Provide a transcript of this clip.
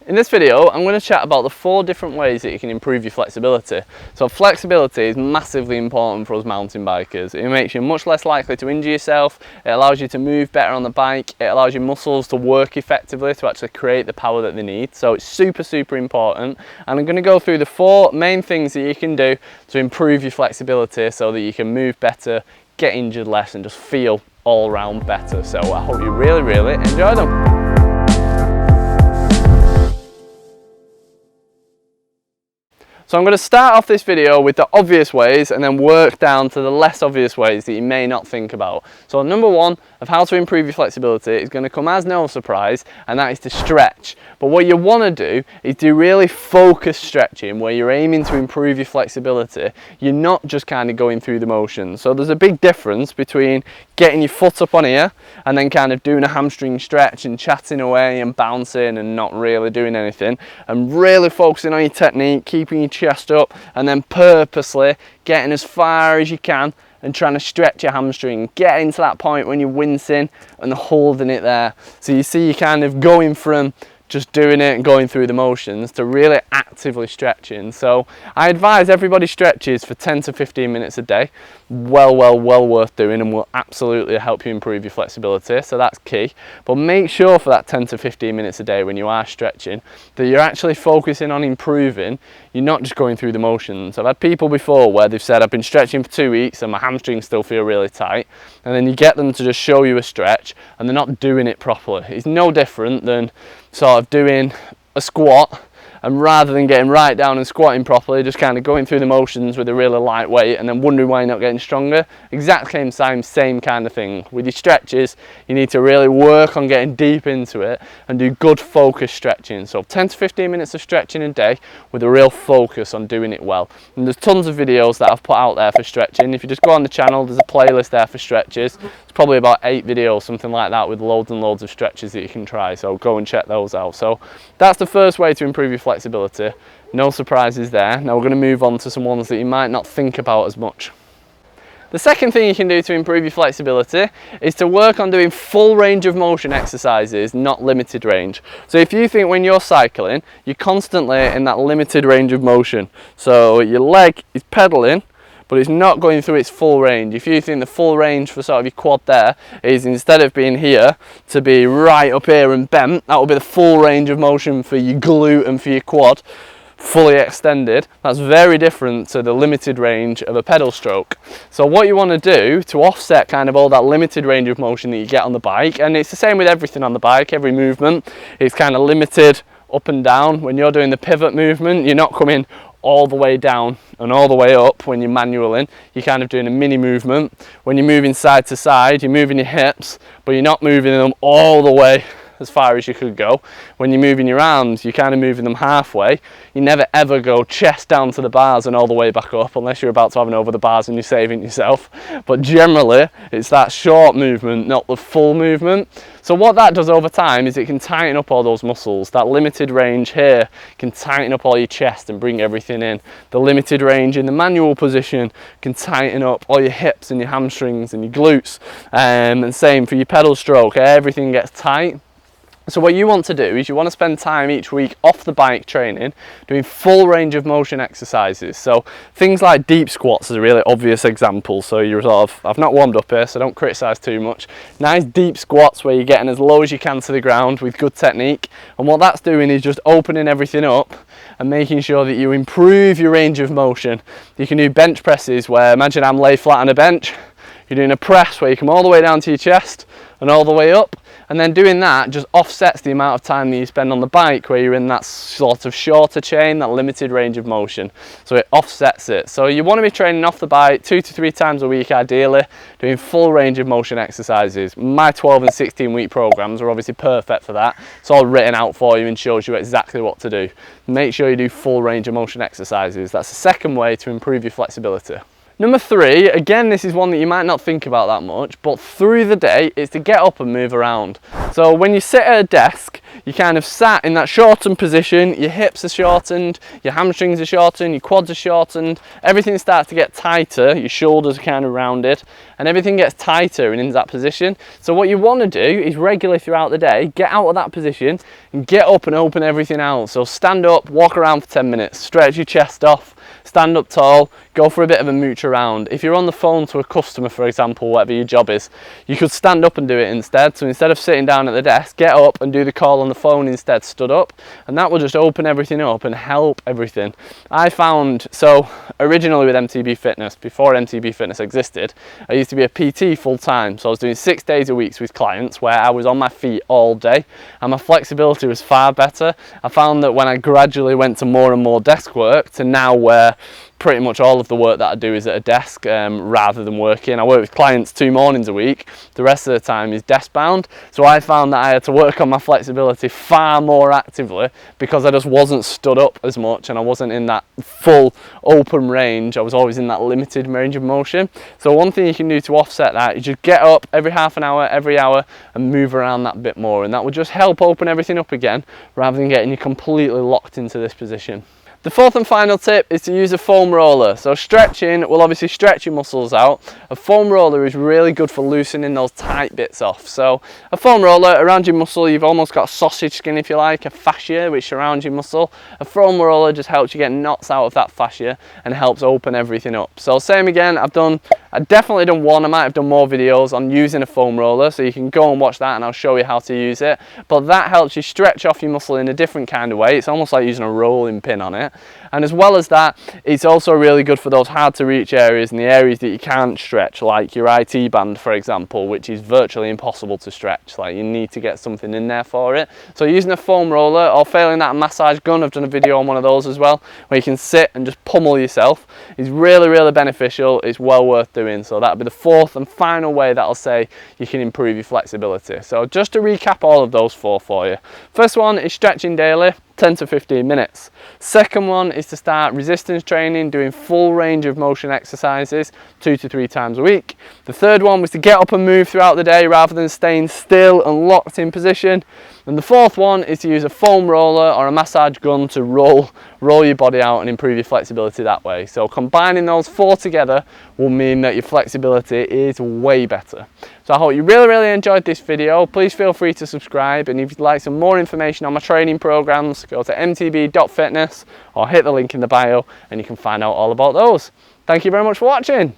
In this video, I'm going to chat about the 4 different ways that you can improve your flexibility. So flexibility is massively important for us mountain bikers. It makes you much less likely to injure yourself, it allows you to move better on the bike, it allows your muscles to work effectively to actually create the power that they need. So it's super important, and I'm going to go through the 4 main things that you can do to improve your flexibility so that you can move better, get injured less, and just feel all round better. So I hope you really enjoy them. So I'm going to start off this video with the obvious ways and then work down to the less obvious ways that you may not think about. So number 1 of how to improve your flexibility is going to come as no surprise, and that is to stretch. But what you want to do is do really focused stretching where you're aiming to improve your flexibility. You're not just kind of going through the motions. So there's a big difference between getting your foot up on here and then kind of doing a hamstring stretch and chatting away and bouncing and not really doing anything, and really focusing on your technique, keeping your chest up, and then purposely getting as far as you can and trying to stretch your hamstring, getting to that point when you're wincing and holding it there. So you see you kind of going from just doing it and going through the motions to really actively stretching. So I advise everybody stretches for 10 to 15 minutes a day. Well worth doing, and will absolutely help you improve your flexibility, so that's key. But make sure for that 10 to 15 minutes a day when you are stretching that you're actually focusing on improving. You're not just going through the motions. I've had people before where they've said, I've been stretching for 2 weeks and my hamstrings still feel really tight, and then you get them to just show you a stretch and they're not doing it properly. It's no different than sort of doing a squat, and rather than getting right down and squatting properly, just kind of going through the motions with a really light weight and then wondering why you're not getting stronger. Exactly same kind of thing. With your stretches, you need to really work on getting deep into it and do good focused stretching. So 10 to 15 minutes of stretching a day with a real focus on doing it well. And there's tons of videos that I've put out there for stretching. If you just go on the channel, there's a playlist there for stretches. It's probably about 8 videos, something like that, with loads and loads of stretches that you can try. So go and check those out. So that's the first way to improve your flexibility. No surprises there. Now we're going to move on to some ones that you might not think about as much. The second thing you can do to improve your flexibility is to work on doing full range of motion exercises, not limited range. So if you think when you're cycling, you're constantly in that limited range of motion. So your leg is pedaling, but it's not going through its full range. If you think the full range for sort of your quad there is, instead of being here, to be right up here and bent, that will be the full range of motion for your glute and for your quad, fully extended. That's very different to the limited range of a pedal stroke. So what you want to do to offset kind of all that limited range of motion that you get on the bike, and it's the same with everything on the bike, every movement is kind of limited up and down. When you're doing the pivot movement, you're not coming all the way down and all the way up when you're manualing. You're kind of doing a mini movement. When you're moving side to side, you're moving your hips, but you're not moving them all the way as far as you could go. When you're moving your arms, you're kind of moving them halfway. You never ever go chest down to the bars and all the way back up, unless you're about to have an over the bars and you're saving yourself. But generally, it's that short movement, not the full movement. So what that does over time is it can tighten up all those muscles. That limited range here can tighten up all your chest and bring everything in. The limited range in the manual position can tighten up all your hips and your hamstrings and your glutes. And same for your pedal stroke, everything gets tight. So what you want to do is you want to spend time each week off the bike training doing full range of motion exercises. So things like deep squats is a really obvious example. So you're sort of, I've not warmed up here, so don't criticise too much. Nice deep squats where you're getting as low as you can to the ground with good technique. And what that's doing is just opening everything up and making sure that you improve your range of motion. You can do bench presses where, imagine I'm laid flat on a bench. You're doing a press where you come all the way down to your chest and all the way up, and then doing that just offsets the amount of time that you spend on the bike where you're in that sort of shorter chain, that limited range of motion. So it offsets it. So you want to be training off the bike 2 to 3 times a week ideally, doing full range of motion exercises. My 12 and 16 week programs are obviously perfect for that. It's all written out for you and shows you exactly what to do. Make sure you do full range of motion exercises. That's the second way to improve your flexibility. Number 3, again, this is one that you might not think about that much, but through the day, is to get up and move around. So when you sit at a desk, you're kind of sat in that shortened position, your hips are shortened, your hamstrings are shortened, your quads are shortened, everything starts to get tighter, your shoulders are kind of rounded, and everything gets tighter and into that position. So what you want to do is regularly throughout the day, get out of that position and get up and open everything out. So stand up, walk around for 10 minutes, stretch your chest off, stand up tall, go for a bit of a mooch around. If you're on the phone to a customer, for example, whatever your job is, you could stand up and do it instead. So instead of sitting down at the desk, get up and do the call on the phone instead, stood up, and that will just open everything up and help everything. I found, so originally with MTB Fitness, before MTB Fitness existed, I used to be a PT full time. So I was doing 6 days a week with clients where I was on my feet all day and my flexibility was far better. I found that when I gradually went to more and more desk work to now where pretty much all of the work that I do is at a desk rather than working. I work with clients 2 mornings a week. The rest of the time is desk bound. So I found that I had to work on my flexibility far more actively because I just wasn't stood up as much and I wasn't in that full open range. I was always in that limited range of motion. So one thing you can do to offset that is just get up every half an hour, every hour and move around that bit more. And that will just help open everything up again rather than getting you completely locked into this position. The fourth and final tip is to use a foam roller. So stretching will obviously stretch your muscles out. A foam roller is really good for loosening those tight bits off. So a foam roller around your muscle, you've almost got a sausage skin if you like, a fascia which surrounds your muscle. A foam roller just helps you get knots out of that fascia and helps open everything up. So same again, I've definitely done one, I might have done more videos on using a foam roller, so you can go and watch that and I'll show you how to use it. But that helps you stretch off your muscle in a different kind of way. It's almost like using a rolling pin on it. And as well as that, it's also really good for those hard to reach areas and the areas that you can't stretch, like your IT band, for example, which is virtually impossible to stretch. Like you need to get something in there for it. So using a foam roller or failing that, a massage gun, I've done a video on one of those as well, where you can sit and just pummel yourself, is really, really beneficial. It's well worth doing. So that'll be the fourth and final way that I'll say you can improve your flexibility. So just to recap all of those 4 for you. First one is stretching daily, 10 to 15 minutes. Second one is to start resistance training, doing full range of motion exercises 2 to 3 times a week. The third one was to get up and move throughout the day rather than staying still and locked in position. And the fourth one is to use a foam roller or a massage gun to roll your body out and improve your flexibility that way. So combining those 4 together will mean that your flexibility is way better. So I hope you really, really enjoyed this video. Please feel free to subscribe, and if you'd like some more information on my training programs, go to mtb.fitness or hit the link in the bio and you can find out all about those. Thank you very much for watching.